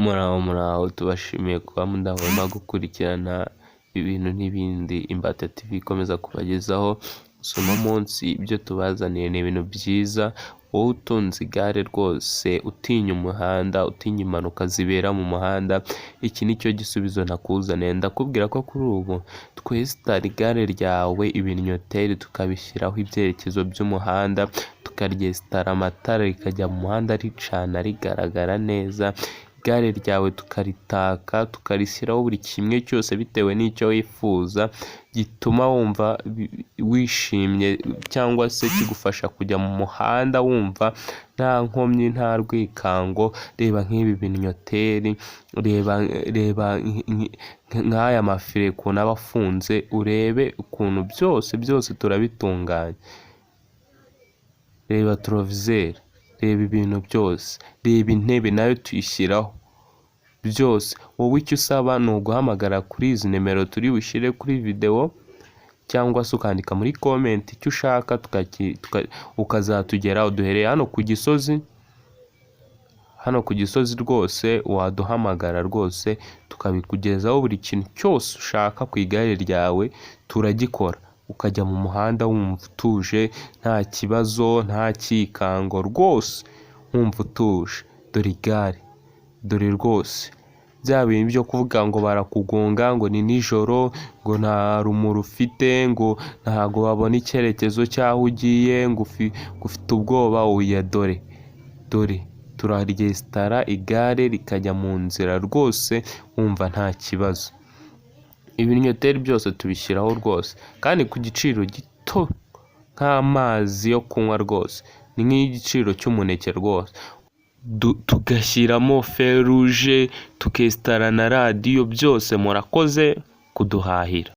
Muraho tubashimiye kuba mudahwema gukurikirana ibintu n'ibindi Imbata TV ikomeza kubagezaho. Uno munsi ibyo tubazaniye ni ibintu byiza. Wowe utunze igare rwose, utinya umuhanda, utinya impanuka zibera mu muhanda, iki ni cyo gisubizo nakuzaniye. Ndakubwira ko kuri ubu twesitara igare ryawe ibinyoteri tukabishyiraho ibyerekezo by'umuhanda, tukaryesitara amatara rikajya mu muhanda ricana rigaragara neza. Igare ryawe tukaritaka, tukarishyiraho buri kimwe cyose bitewe n'icyo wifuza, gituma wumva wishimye cyangwa se kigufasha kujya mu muhanda wumva nta nkomyi, nta rwikango. Reba nk'ibi binyoteri, reba nk'aya mafire ukuntu aba afunze, urebe ukuntu byose turabitunganya. Reba torovizeri, reba ibintu byose, reba intebe nayo tuyishyiraho byose. Wowe icyo usaba ni uguhamagara kuri izi nimero turi bushyire kuri videwo, cyangwa se ukandika muri komenti icyo ushaka ukazatugeraho. Duhereye hano ku Gisozi rwose, waduhamagara rwose tukabikugezaho. Buri kintu cyose ushaka ku igare ryawe turagikora, ukajya mu muhanda wumva utuje, nta kibazo, nta cyikango, rwose wumva utuje. Dore igare, dore rwose bya bintu byo kuvuga ngo barakugonga, ngo ni nijoro, ngo nta rumuri ufite, ngo ntago wabona icyerekezo cy'aho ugiye, ngo ufite ubwoba. Oya, dore turaryesitara igare rikajya mu nzira rwose wumva nta kibazo. Ibinyoteri byose tubishyiraho rwose, kandi ku giciro gito nk'amazi yo kunywa rwose, ni nk'igiciro cy'umuneke rwose. Tugashyiramo feruje, tukesitara na radiyo, byose murakoze kuduhahira.